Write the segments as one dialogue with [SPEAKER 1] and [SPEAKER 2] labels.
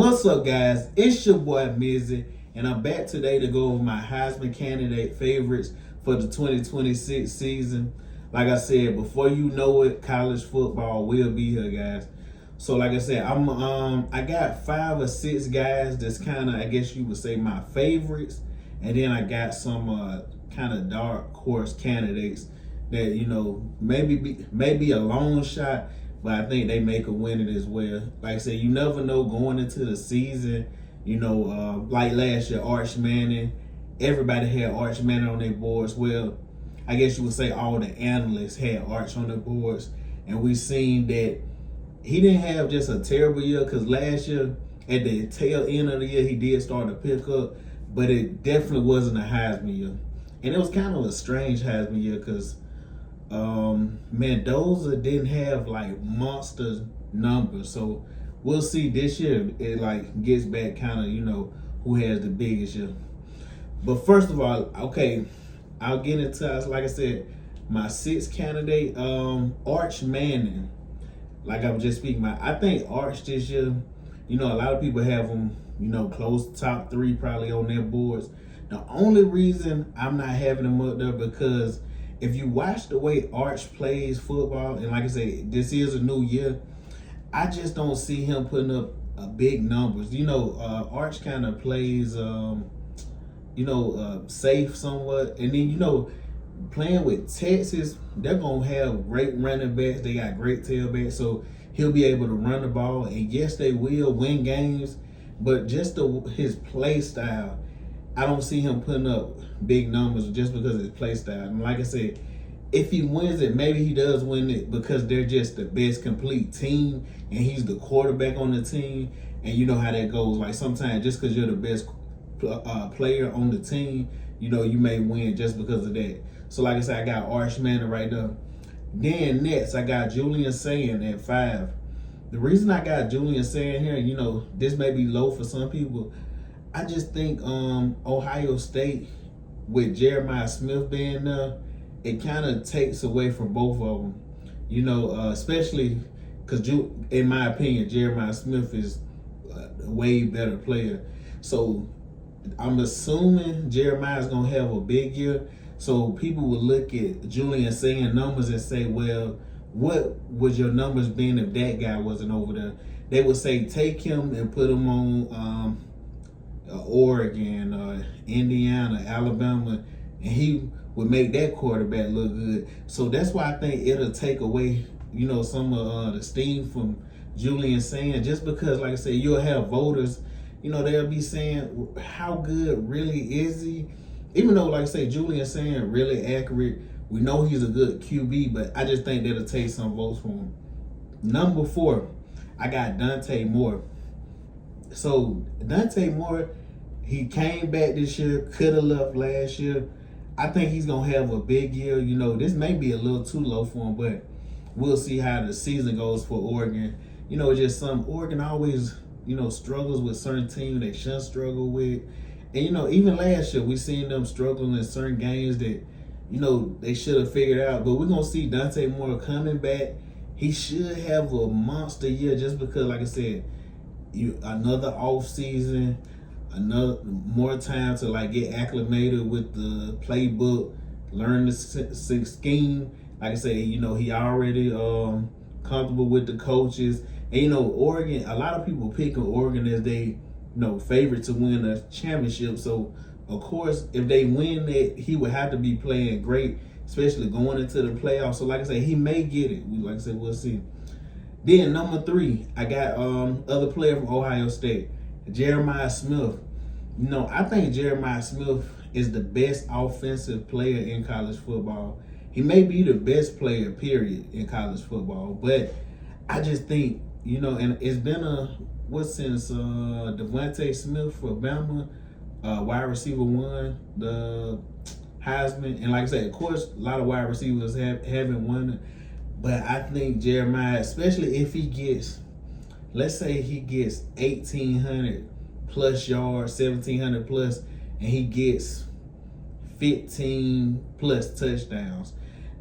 [SPEAKER 1] What's up, guys? It's your boy Mizzy, and I'm back today to go over my Heisman candidate favorites for the 2026 season. Like I said, before you know it, college football will be here, guys. So, like I said, I got 5 or 6 guys that's kind of, I guess you would say, my favorites, and then I got some kind of dark horse candidates that maybe a long shot, but I think they make a win it as well. Like I said, you never know going into the season. Like last year, Arch Manning, everybody had Arch Manning on their boards. Well, I guess you would say all the analysts had Arch on their boards, and we seen that he didn't have just a terrible year, because last year at the tail end of the year he did start to pick up, but it definitely wasn't a Heisman year, and it was kind of a strange Heisman year because Mendoza didn't have like monster numbers. So we'll see this year it like gets back kind of, who has the biggest year. But first of all, okay, I'll get into, like I said, my 6th candidate, Arch Manning. Like I was just speaking about, I think Arch this year, a lot of people have him, close to top 3 probably on their boards. The only reason I'm not having him up there because if you watch the way Arch plays football, and like I said, this is a new year, I just don't see him putting up big numbers. Arch kind of plays, safe somewhat. And then, playing with Texas, they're going to have great running backs. They got great tailbacks, so he'll be able to run the ball. And yes, they will win games, but just his play style, I don't see him putting up big numbers just because of his play style. And like I said, if he wins it, maybe he does win it because they're just the best complete team and he's the quarterback on the team. And you know how that goes. Like sometimes just because you're the best player on the team, you may win just because of that. So like I said, I got Arch Manning right there. Then next, I got Julian Sayin at 5. The reason I got Julian Sayin here, this may be low for some people, I just think Ohio State with Jeremiah Smith being there, it kind of takes away from both of them. Especially because, in my opinion, Jeremiah Smith is a way better player. So I'm assuming Jeremiah's going to have a big year. So people will look at Julian Sayin numbers and say, well, what would your numbers been if that guy wasn't over there? They would say take him and put him on Oregon, Indiana, Alabama, and he would make that quarterback look good. So that's why I think it'll take away, some of the steam from Julian Sayin, just because, like I said, you'll have voters, they'll be saying, how good really is he? Even though, like I say, Julian Sayin really accurate, we know he's a good QB, but I just think that'll take some votes from him. Number 4, I got Dante Moore. So Dante Moore, he came back this year, could have left last year. I think he's going to have a big year. This may be a little too low for him, but we'll see how the season goes for Oregon. Just Oregon always, struggles with certain teams they shouldn't struggle with. And, even last year, we seen them struggling in certain games that, they should have figured out. But we're going to see Dante Moore coming back. He should have a monster year just because, like I said, another off season, another more time to like get acclimated with the playbook, learn the scheme. Like I said, he already comfortable with the coaches. And Oregon, a lot of people picking Oregon as they favorite to win a championship. So of course, if they win that, he would have to be playing great, especially going into the playoffs. So like I said, he may get it. Like I said, we'll see. Then number 3, I got other player from Ohio State, Jeremiah Smith. I think Jeremiah Smith is the best offensive player in college football. He may be the best player, period, in college football. But I just think, and it's been since Devontae Smith for Bama, wide receiver won the Heisman. And like I said, of course, a lot of wide receivers haven't won it. But I think Jeremiah, especially if he gets, let's say he gets 1,800 plus yards, 1,700 plus, and he gets 15 plus touchdowns,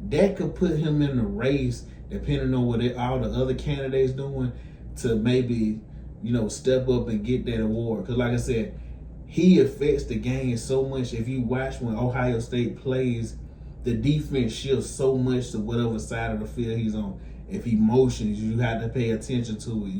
[SPEAKER 1] that could put him in the race, depending on what all the other candidates doing, to maybe step up and get that award. Because like I said, he affects the game so much. If you watch when Ohio State plays, the defense shifts so much to whatever side of the field he's on. If he motions, you have to pay attention to it.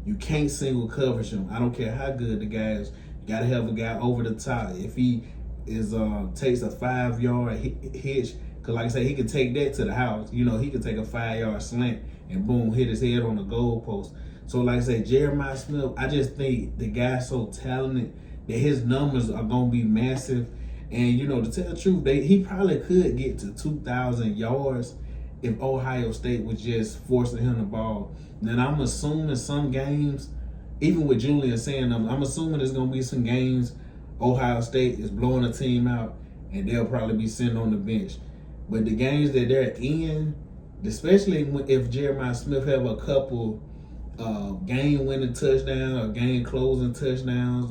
[SPEAKER 1] You can't single coverage him. I don't care how good the guy is. You got to have a guy over the top. If he takes a 5-yard hitch, because like I said, he could take that to the house. He could take a 5-yard slant and boom, hit his head on the goalpost. So like I say, Jeremiah Smith, I just think the guy's so talented that his numbers are going to be massive. And, to tell the truth, he probably could get to 2,000 yards if Ohio State was just forcing him the ball. Then I'm assuming some games, even with Julian saying them, I'm assuming there's going to be some games Ohio State is blowing a team out and they'll probably be sitting on the bench. But the games that they're in, especially if Jeremiah Smith have a couple game-winning touchdowns or game-closing touchdowns,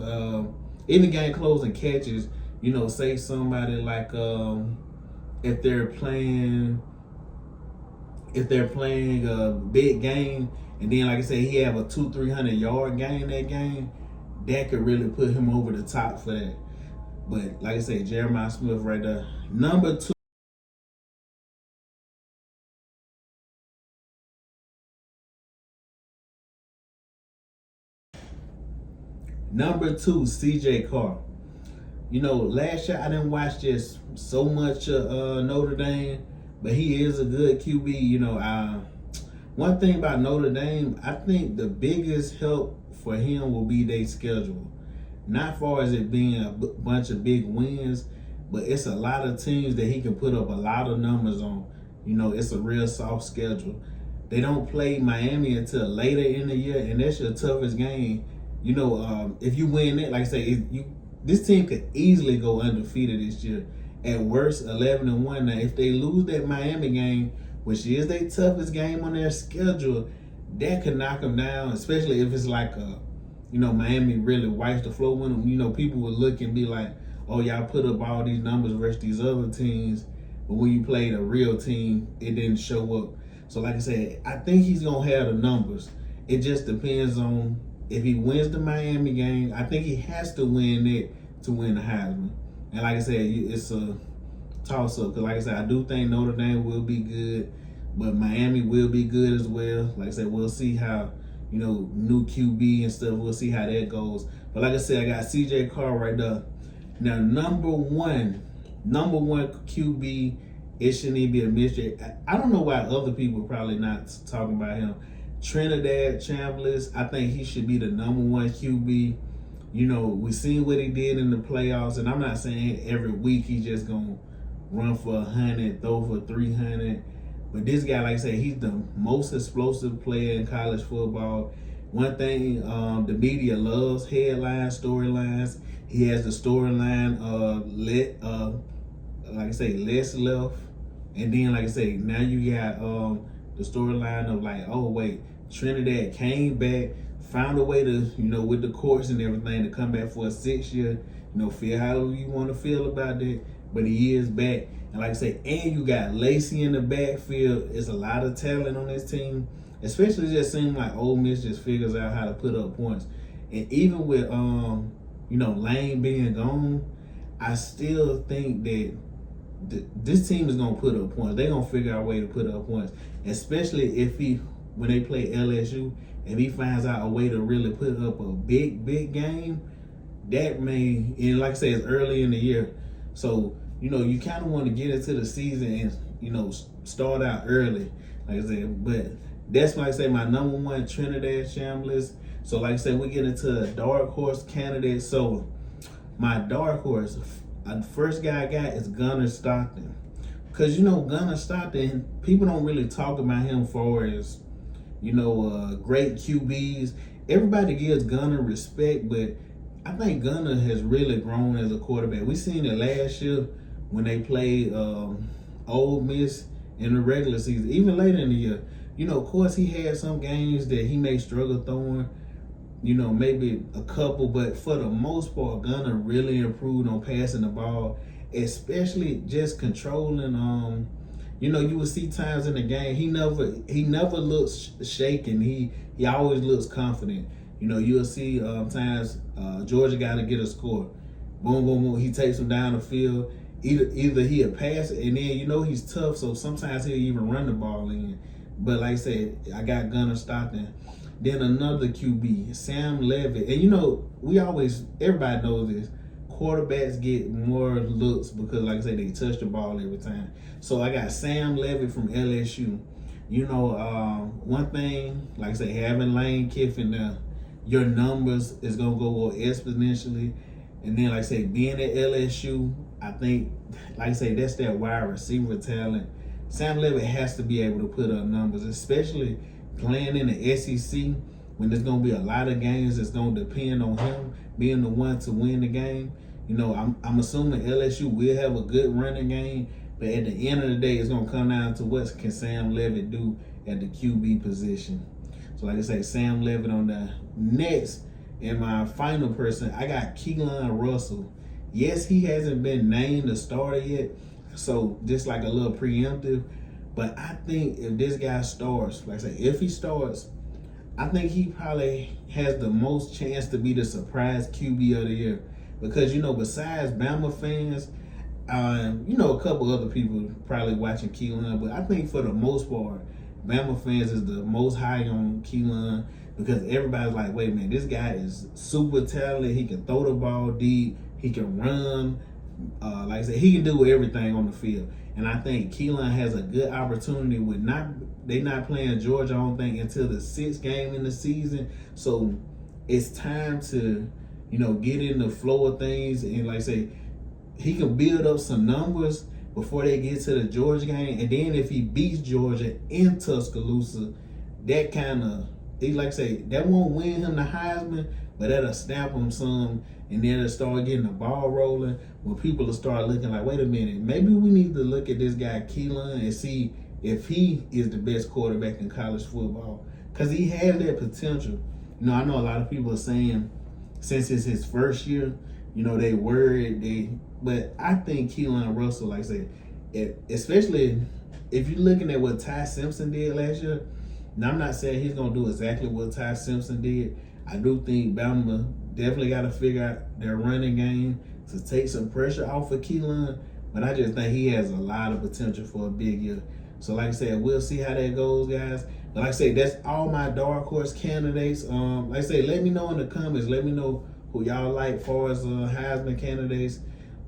[SPEAKER 1] even game-closing catches, say somebody like if they're playing a big game, and then like I said, he have a 200-300 yard game that game, that could really put him over the top for that. But like I said, Jeremiah Smith right there. Number 2. Number 2, CJ Carr. Last year I didn't watch just so much Notre Dame, but he is a good QB. One thing about Notre Dame, I think the biggest help for him will be their schedule. Not far as it being a bunch of big wins, but it's a lot of teams that he can put up a lot of numbers on. It's a real soft schedule. They don't play Miami until later in the year, and that's your toughest game. If you win that, like I say, this team could easily go undefeated this year. At worst, 11-1. Now, if they lose that Miami game, which is their toughest game on their schedule, that could knock them down, especially if it's like Miami really wipes the floor with them. People would look and be like, oh, y'all put up all these numbers versus these other teams, but when you played a real team, it didn't show up. So like I said, I think he's going to have the numbers. It just depends on if he wins the Miami game. I think he has to win it to win the Heisman. And like I said, it's a toss-up. Because like I said, I do think Notre Dame will be good, but Miami will be good as well. Like I said, we'll see how, new QB and stuff. We'll see how that goes. But like I said, I got CJ Carr right there. Now, number one QB, it shouldn't even be a mystery. I don't know why other people are probably not talking about him. Trinidad Chambliss, I think he should be the number 1 QB. We seen what he did in the playoffs, and I'm not saying every week he's just going to run for 100, throw for 300. But this guy, like I said, he's the most explosive player in college football. One thing, the media loves headlines, storylines. He has the storyline, like I say, less left. And then, like I say, now you got the storyline of like, oh, wait, Trinidad came back, found a way to, with the courts and everything, to come back for a 6th year. Feel however you want to feel about that. But he is back. And like I say, and you got Lacey in the backfield. It's a lot of talent on this team. Especially just seems like Ole Miss just figures out how to put up points. And even with, Lane being gone, I still think that this team is going to put up points. They're going to figure out a way to put up points. Especially if when they play LSU, if he finds out a way to really put up a big game, that may, and like I say, it's early in the year. So, you kind of want to get into the season and, start out early, like I said. But that's why I say my number 1, Trinidad Chambliss. So, like I said, we get into a dark horse candidate. So, my dark horse, the first guy I got is Gunnar Stockton. Because, Gunnar Stockton, people don't really talk about him for as, great QBs. Everybody gives Gunnar respect, but I think Gunnar has really grown as a quarterback. We seen it last year when they played Ole Miss in the regular season, even later in the year. Of course, he had some games that he may struggle throwing, maybe a couple, but for the most part, Gunnar really improved on passing the ball, especially just controlling. You will see times in the game he never looks shaken. He always looks confident. You know, you'll see times Georgia got to get a score. Boom, boom, boom. He takes them down the field. Either he'll pass it, and then you know he's tough, so sometimes he'll even run the ball in. But like I said, I got Gunnar Stockton. Then another QB, Sam Levitt. And you know, everybody knows this. Quarterbacks get more looks because, like I said, they touch the ball every time. So I got Sam Levitt from LSU. You know, one thing, like I said, having Lane Kiffin there, your numbers is going to go up exponentially. And then, like I say, being at LSU, I think, like I say, that's that wide receiver talent. Sam Levitt has to be able to put up numbers, especially playing in the SEC when there's going to be a lot of games that's going to depend on him being the one to win the game. You know, I'm assuming LSU will have a good running game, but at the end of the day, it's going to come down to what can Sam Levitt do at the QB position. So like I say, Sam Levitt on the next. And my final person, I got Keelan Russell. Yes, he hasn't been named a starter yet, so just like a little preemptive. But I think if this guy starts, like I say, if he starts, I think he probably has the most chance to be the surprise QB of the year. Because, you know, besides Bama fans, you know, a couple other people probably watching Keelan, but I think for the most part, Bama fans is the most high on Keelan because everybody's like, wait, man, this guy is super talented. He can throw the ball deep. He can run. Like I said, he can do everything on the field. And I think Keelan has a good opportunity with they not playing Georgia, I don't think, until the 6th game in the season. So it's time to, you know, get in the flow of things. And like I say, he can build up some numbers before they get to the Georgia game. And then if he beats Georgia in Tuscaloosa, that kind of, like I say, that won't win him the Heisman, but that'll snap him some. And then it'll start getting the ball rolling when people will start looking like, wait a minute, maybe we need to look at this guy Keelan and see if he is the best quarterback in college football. Because he has that potential. You know, I know a lot of people are saying since it's his first year, you know, they worried. But I think Keelan Russell, like I said, especially if you're looking at what Ty Simpson did last year, now I'm not saying he's going to do exactly what Ty Simpson did. I do think Bama definitely got to figure out their running game to take some pressure off of Keelan. But I just think he has a lot of potential for a big year. So like I said, we'll see how that goes, guys. But like I said, that's all my dark horse candidates. Like I said, let me know in the comments. Let me know who y'all like as far as Heisman candidates.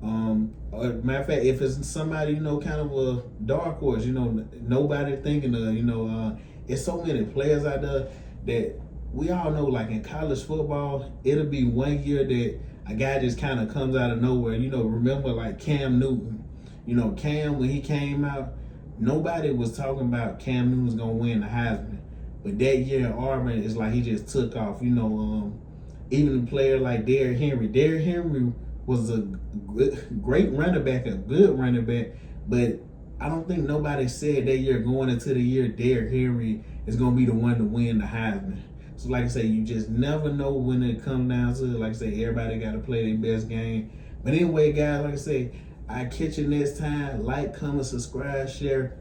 [SPEAKER 1] Matter of fact, if it's somebody, you know, kind of a dark horse, you know, nobody thinking of, you know, it's so many players out there that we all know, like in college football, it'll be one year that a guy just kind of comes out of nowhere. You know, remember like Cam Newton. You know, Cam, when he came out, nobody was talking about Cam Newton was going to win the Heisman. But that year in Auburn, it's like he just took off. You know, even a player like Derrick Henry. Derrick Henry was a great running back, a good running back, but I don't think nobody said that year going into the year Derrick Henry is going to be the one to win the Heisman. So like I say, you just never know when it comes down to it. Like I say, everybody got to play their best game. But anyway, guys, like I say, I catch you next time. Like, comment, subscribe, share.